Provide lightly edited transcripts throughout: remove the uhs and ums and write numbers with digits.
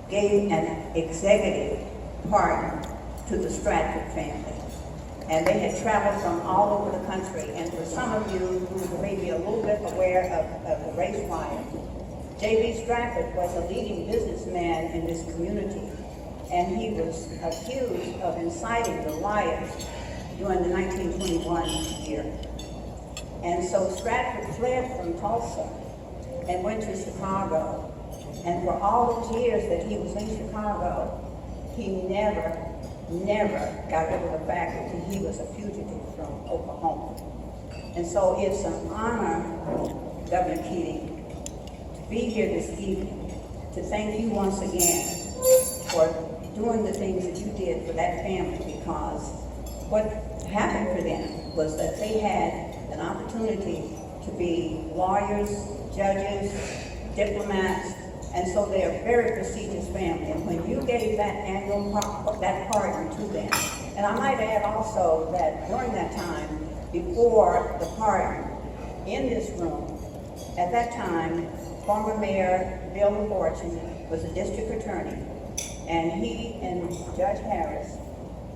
gave an executive pardon to the Stratford family. And they had traveled from all over the country. And for some of you who may be a little bit aware of the race riot, J.B. Stratford was a leading businessman in this community. And he was accused of inciting the riots during the 1921 year. And so Stratford fled from Tulsa and went to Chicago. And for all those years that he was in Chicago, he never got over the fact that he was a fugitive from Oklahoma. And so it's an honor, Governor Keating, to be here this evening to thank you once again for doing the things that you did for that family, because what happened for them was that they had an opportunity to be lawyers, judges, diplomats, and so they're a very prestigious family. And when you gave that that pardon to them, and I might add also that during that time, before the pardon, in this room, at that time, former Mayor Bill McFortune was a district attorney, and he and Judge Harris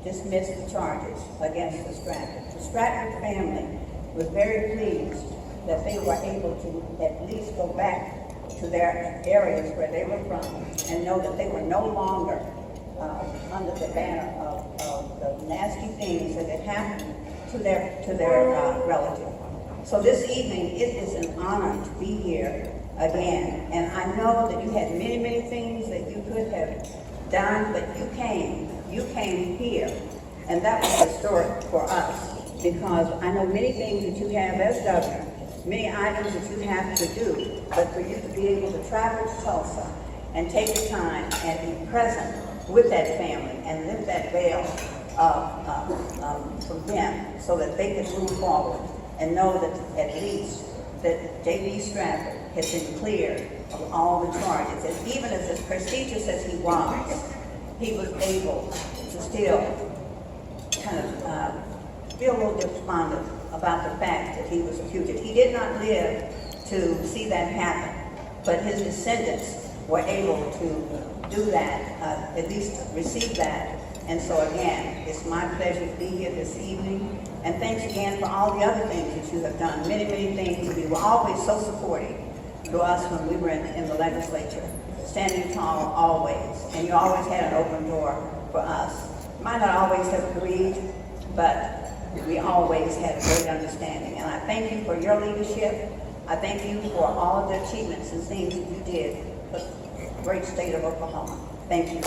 dismissed the charges against the Stratford. The Stratford family was very pleased that they were able to at least go back to their areas where they were from and know that they were no longer under the banner of the nasty things that had happened to their relative. So this evening, it is an honor to be here again. And I know that you had many, many things that you could have done, but you came here. And that was historic for us, because I know many things that you have as governor, many items that you have to do, but for you to be able to travel to Tulsa and take the time and be present with that family and lift that veil from them so that they can move forward and know that at least that J.B. Stratford has been cleared of all the charges. And even as prestigious as he was able to still kind of feel a little despondent about the fact that he was a fugitive. He did not live to see that happen, but his descendants were able to do that, at least receive that. And so again, it's my pleasure to be here this evening. And thanks again for all the other things that you have done. Many, many things. You were always so supportive to us when we were in the legislature, standing tall always. And you always had an open door for us. Might not always have agreed, but we always had a great understanding. And I thank you for your leadership. I thank you for all of the achievements and things that you did for the great state of Oklahoma. Thank you.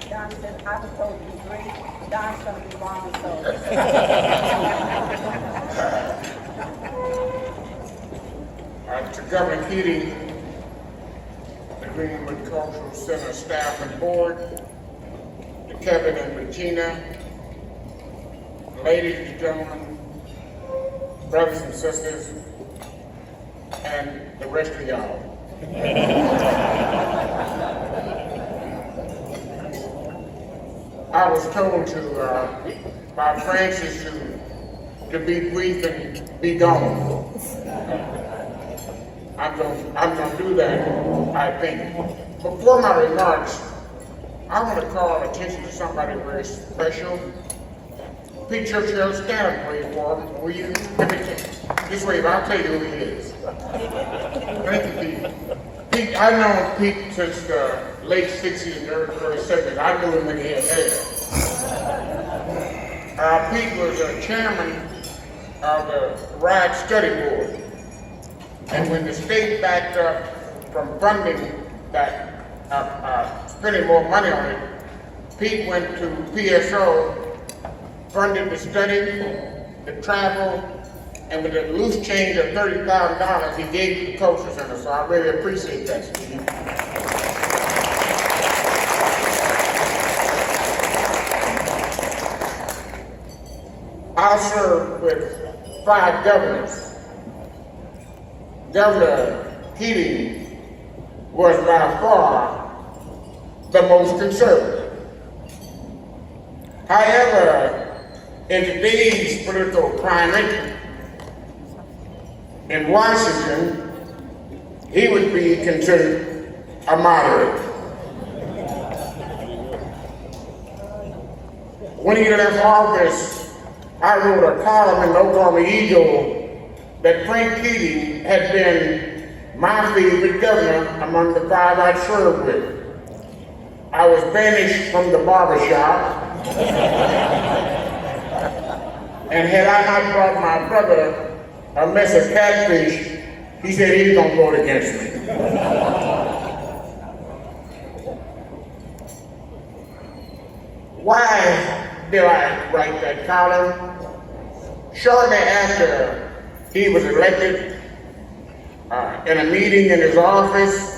Don said, I was told to be great. Don's going to be wrong, To Governor Keating, the Greenwood Cultural Center staff and board, to Kevin and Regina, ladies and gentlemen, brothers and sisters, and the rest of y'all. I was told by Francis to be brief and be gone. I'm going to do that, I think. Before my remarks, I want to call attention to somebody very special. Pete Churchill, stand up, please, for him. Will you? This way, I'll tell you who he is. Thank you, Pete. Pete, I've known Pete since the late 60s and early 70s. I knew him when he had hair. Pete was chairman of the RIDE Study Board. And when the state backed up from funding that, spending more money on it, Pete went to PSO, funded the study, the travel, and with a loose change of $30,000, he gave to the Culture Center. So I really appreciate that, Steve. I served with 5 governors. Governor Keating was by far the most conservative. However, in today's political climate in Washington, he would be considered a moderate. When he left office, I wrote a column in the Oklahoma Eagle that Frank Keating had been my favorite governor among the five I served with. I was banished from the barbershop, and had I not brought my brother a mess of catfish, he said he was gonna vote against me. Why did I write that column? Shortly after he was elected, in a meeting in his office,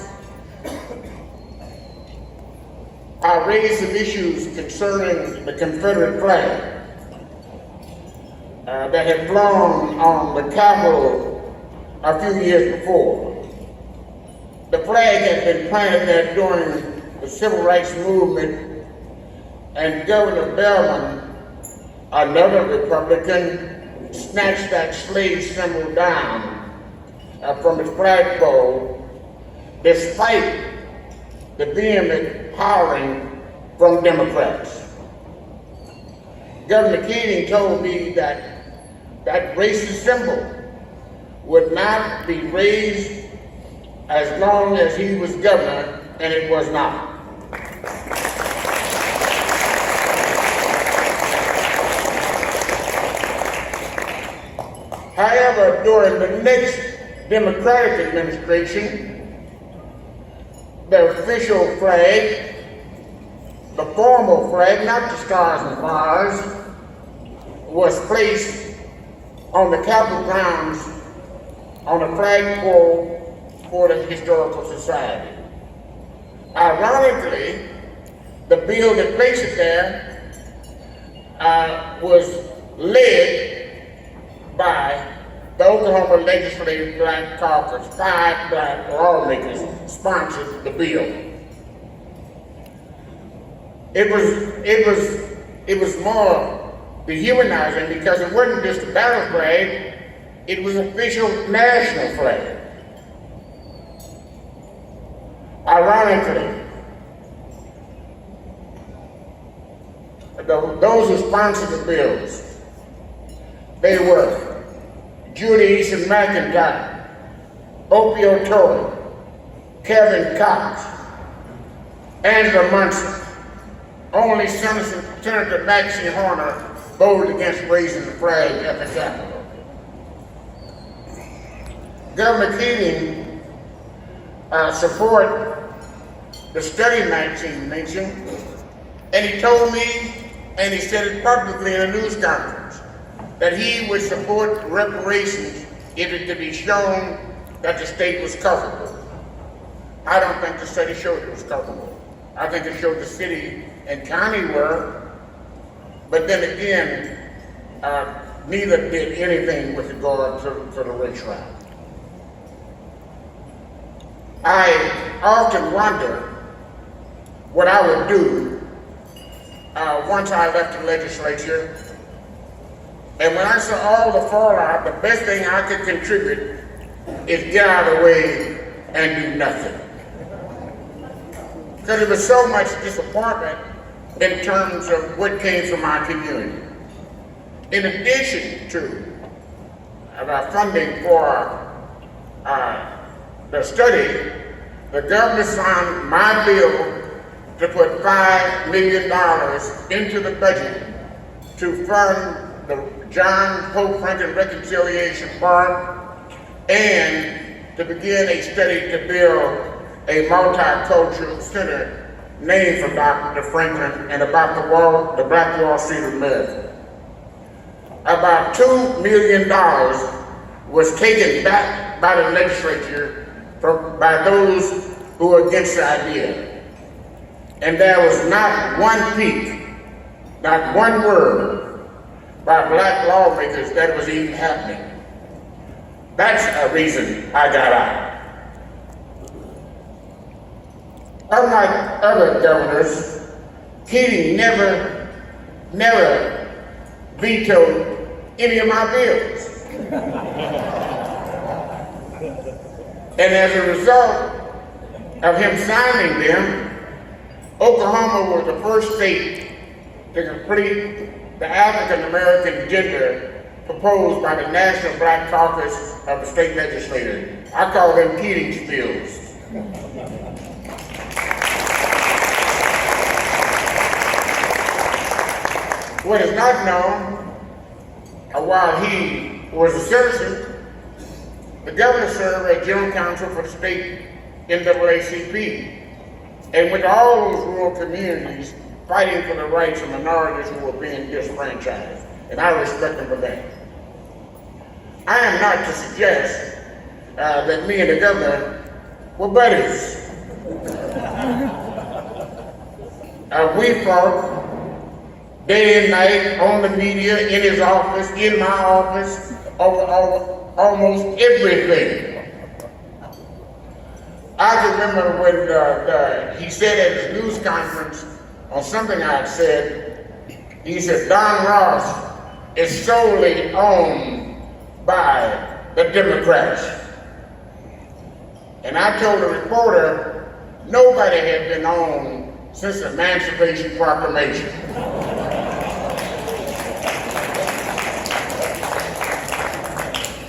I raised some issues concerning the Confederate flag that had flown on the Capitol a few years before. The flag had been planted there during the Civil Rights Movement, and Governor Bellman, another Republican, snatched that slave symbol down from its flagpole, despite the vehement hollering from Democrats. Governor Keating told me that that racist symbol would not be raised as long as he was governor, and it was not. However, during the next Democratic administration, the official flag, the formal flag, not the stars and bars, was placed on the Capitol grounds on a flagpole for the Historical Society. Ironically, the bill that placed it there was led by the Oklahoma Legislative Black Caucus. 5 black lawmakers sponsored the bill. It was more dehumanizing because it wasn't just a battle flag, it was official national flag. Ironically, those who sponsored the bills, they were Judy Easton McIntyre, Opio Torrey, Kevin Cox, Angela Munson. Only Senator Maxine Horner voted against raising the flag at the Capitol. Governor Keating support the study Maxine mentioned, and he told me, and he said it publicly in a news conference, that he would support reparations if it could be shown that the state was culpable. I don't think the study showed it was culpable. I think it showed the city and county were, but then again, neither did anything with regard to the race riot. I often wonder what I would do once I left the legislature. And when I saw all the fallout, the best thing I could contribute is get out of the way and do nothing. Because there was so much disappointment in terms of what came from our community. In addition to our funding for the study, the governor signed my bill to put $5 million into the budget to fund the John Pope Franklin Reconciliation Park and to begin a study to build a multicultural center named for Dr. Franklin and about the Black Wall Street of America. About $2 million was taken back by the legislature by those who were against the idea. And there was not one peep, not one word by black lawmakers that was even happening. That's a reason I got out. Unlike other governors, Keating never never vetoed any of my bills. And as a result of him signing them, Oklahoma was the first state to complete the African American gender proposed by the National Black Caucus of the state legislature. I call them Keating bills. What is not known, while he was a citizen, the governor served as general counsel for the state NAACP and went to all those rural communities fighting for the rights of minorities who were being disfranchised. And I respect him for that. I am not to suggest that me and the governor were buddies. We fought day and night on the media, in his office, in my office, over almost everything. I remember when he said at his news conference on something I had said, he said, Don Ross is solely owned by the Democrats. And I told the reporter, nobody had been owned since the Emancipation Proclamation.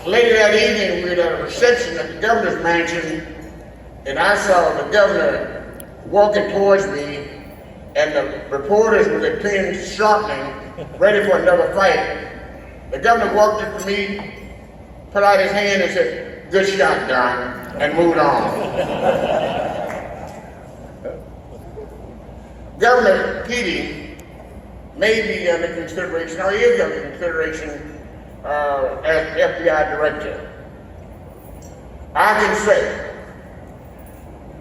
Later that evening, we were at a reception at the governor's mansion, and I saw the governor walking towards me, and the reporters with their pens sharpening, ready for another fight. The governor walked up to me, put out his hand and said, "Good shot, Don," and moved on. Governor Keating may be under consideration, or is under consideration as FBI director. I can say,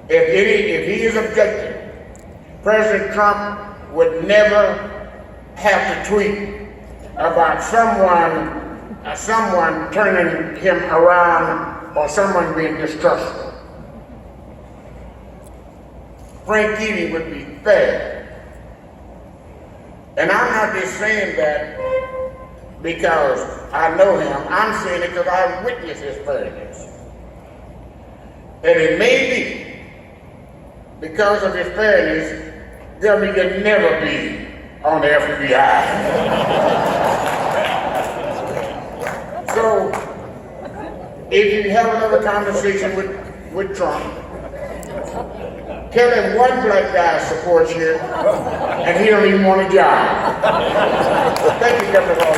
if he is objective, President Trump would never have to tweet about someone turning him around or someone being distrustful. Frank Keating would be fair. And I'm not just saying that because I know him, I'm saying it because I've witnessed his fairness. And it may be because of his fairness, Governor can never be on the FBI. So, if you have another conversation with Trump, tell him one black guy supports you, and he don't even want a job. Thank you, Governor.